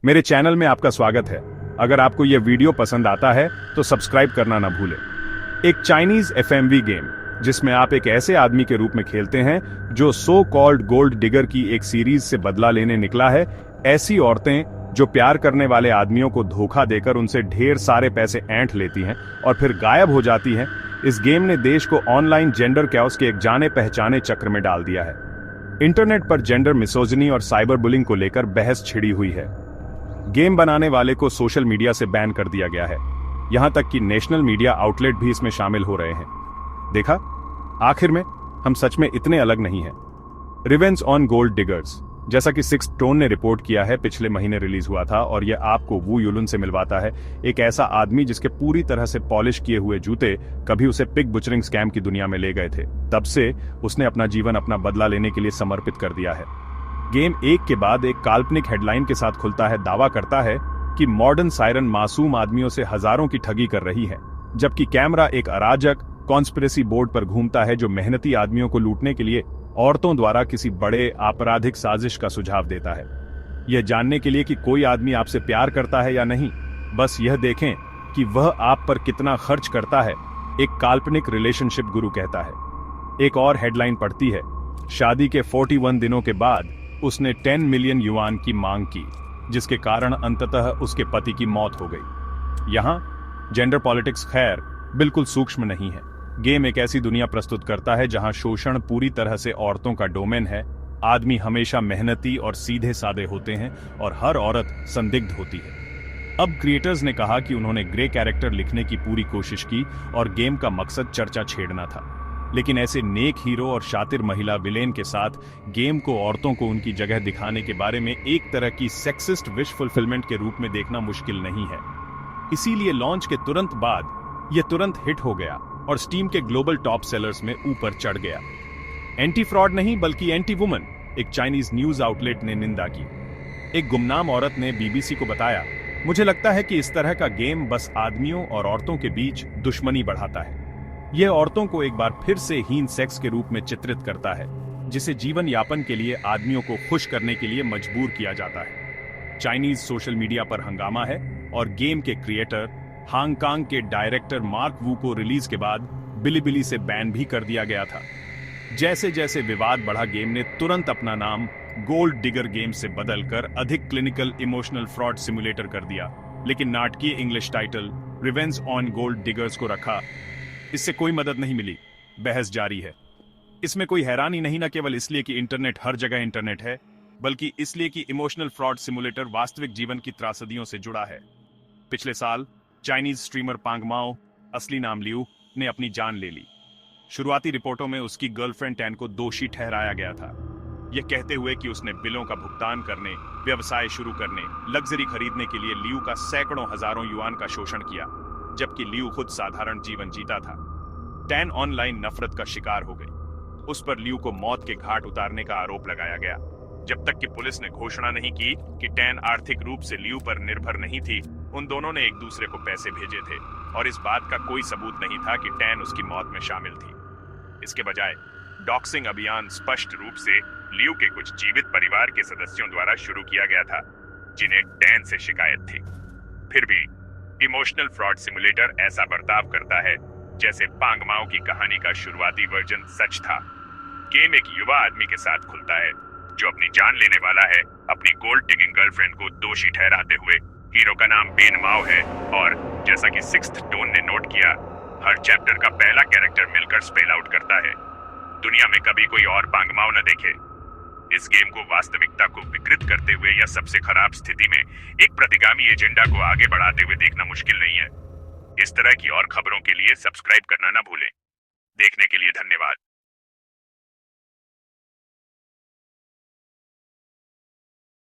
मेरे चैनल में आपका स्वागत है। अगर आपको यह वीडियो पसंद आता है तो सब्सक्राइब करना ना भूलें। एक चाइनीज एफएमवी गेम जिसमें आप एक ऐसे आदमी के रूप में खेलते हैं जो सो कॉल्ड गोल्ड डिगर की एक सीरीज से बदला लेने निकला है। ऐसी औरतें जो प्यार करने वाले आदमियों को धोखा देकर उनसे ढेर सारे पैसे ऐंठ लेती हैं और फिर गायब हो जाती हैं। इस गेम ने देश को ऑनलाइन जेंडर कैओस के एक जाने पहचाने चक्र में डाल दिया है। इंटरनेट पर जेंडर मिसोजिनी और साइबर बुलिंग को लेकर बहस छिड़ी हुई है। गेम बनाने वाले को सोशल मीडिया से बैन कर दिया गया है। यहां तक कि नेशनल मीडिया आउटलेट भी इसमें शामिल हो रहे हैं। देखा, आखिर में हम सच में इतने अलग नहीं हैं। रिवेंज ऑन गोल्ड डिगर्स, जैसा कि सिक्स टोन ने रिपोर्ट किया है, पिछले महीने रिलीज हुआ था और यह आपको वू युलुन से मिलवाता है। एक ऐसा आदमी जिसके पूरी तरह से पॉलिश किए हुए जूते कभी उसे पिग बुचरिंग स्कैम की दुनिया में ले गए थे। तब से उसने अपना जीवन अपना बदला लेने के लिए समर्पित कर दिया है। गेम एक के बाद एक काल्पनिक हेडलाइन के साथ खुलता है। दावा करता है कि मॉडर्न सायरन मासूम आदमियों से हजारों की ठगी कर रही है, जबकि कैमरा एक अराजक कॉन्स्पिरेसी बोर्ड पर घूमता है जो मेहनती आदमियों को लूटने के लिए औरतों द्वारा किसी बड़े आपराधिक साजिश का सुझाव देता है। यह जानने के लिए कि कोई आदमी आपसे प्यार करता है या नहीं, बस यह देखें कि वह आप पर कितना खर्च करता है, एक काल्पनिक रिलेशनशिप गुरु कहता है। एक और हेडलाइन पढ़ती है, शादी के 41 दिनों के बाद उसने 10 मिलियन युआन की मांग की, जिसके कारण अंततः उसके पति की मौत हो गई। यहां जेंडर पॉलिटिक्स खैर बिल्कुल सूक्ष्म नहीं है। गेम एक ऐसी दुनिया प्रस्तुत करता है जहां शोषण पूरी तरह से औरतों का डोमेन है। आदमी हमेशा मेहनती और सीधे साधे होते हैं और हर औरत संदिग्ध होती है। अब क्रिएटर्स ने कहा कि उन्होंने ग्रे कैरेक्टर लिखने की पूरी कोशिश की और गेम का मकसद चर्चा छेड़ना था। लेकिन ऐसे नेक हीरो और शातिर महिला विलेन के साथ गेम को औरतों को उनकी जगह दिखाने के बारे में एक तरह की सेक्सिस्ट विश फुलफिलमेंट के रूप में देखना मुश्किल नहीं है। इसीलिए लॉन्च के तुरंत बाद यह तुरंत हिट हो गया और स्टीम के ग्लोबल टॉप सेलर्स में ऊपर चढ़ गया। एंटी फ्रॉड नहीं बल्कि एंटी वुमन, एक चाइनीज न्यूज आउटलेट ने निंदा की। एक गुमनाम औरत ने बीबीसी को बताया, मुझे लगता है कि इस तरह का गेम बस आदमियों और औरतों के बीच दुश्मनी बढ़ाता है। यह औरतों को एक बार फिर से हीन सेक्स के रूप में चित्रित करता है, जिसे जीवन यापन के लिए आदमियों को खुश करने के लिए मजबूर किया जाता है। चाइनीज सोशल मीडिया पर हंगामा है और गेम के क्रिएटर हांगकांग के डायरेक्टर मार्क वू को रिलीज के बाद बिलिबिली से बैन भी कर दिया गया था। जैसे जैसे विवाद बढ़ा, गेम ने तुरंत अपना नाम गोल्ड डिगर गेम से बदलकर अधिक क्लिनिकल इमोशनल फ्रॉड सिमुलेटर कर दिया, लेकिन नाटकीय English title revenge on gold diggers को रखा। इससे कोई मदद नहीं मिली, बहस जारी है। इसमें कोई हैरानी नहीं, न केवल इसलिए कि इंटरनेट हर जगह इंटरनेट है, बल्कि इसलिए कि इमोशनल फ्रॉड सिमुलेटर वास्तविक जीवन की त्रासदियों से जुड़ा है। पिछले साल चाइनीज स्ट्रीमर पांग माओ, असली नाम लियू, ने अपनी जान ले ली। शुरुआती रिपोर्टों में उसकी गर्लफ्रेंड टैन को दोषी ठहराया गया था, यह कहते हुए कि उसने बिलों का भुगतान करने, व्यवसाय शुरू करने, लग्जरी खरीदने के लिए लियू का सैकड़ों हजारों युआन का शोषण किया, जबकि लियू खुद साधारण जीवन जीता था। टैन ऑनलाइन नफरत का शिकार हो गई। उस पर लियू को मौत के घाट उतारने का आरोप लगाया गया। जब तक कि पुलिस ने घोषणा नहीं की कि टैन आर्थिक रूप से लियू पर निर्भर नहीं थी, उन दोनों ने एक दूसरे को पैसे भेजे थे और इस बात का कोई सबूत नहीं था कि टैन उसकी मौत में शामिल थी। इसके बजाय डॉक्सिंग अभियान स्पष्ट रूप से लियू के कुछ जीवित परिवार के सदस्यों द्वारा शुरू किया गया था, जिन्हें टैन से शिकायत थी। फिर भी इमोशनल फ्रॉड सिमुलेटर ऐसा बर्ताव करता है जैसे पांग माओ की कहानी का शुरुआती वर्जन सच था। गेम एक युवा आदमी के साथ खुलता है जो अपनी जान लेने वाला है, अपनी गोल्ड डिगिंग गर्लफ्रेंड को दोषी ठहराते हुए। हीरो का नाम बेन माओ है और जैसा कि सिक्स्थ टोन ने नोट किया, हर चैप्टर का पहला कैरेक्टर मिलकर स्पेल आउट करता है। दुनिया में कभी कोई और पांग माओ न देखे। इस गेम को वास्तविकता को विकृत करते हुए या सबसे खराब स्थिति में एक प्रतिगामी एजेंडा को आगे बढ़ाते हुए देखना मुश्किल नहीं है। इस तरह की और खबरों के लिए सब्सक्राइब करना ना भूलें। देखने के लिए धन्यवाद।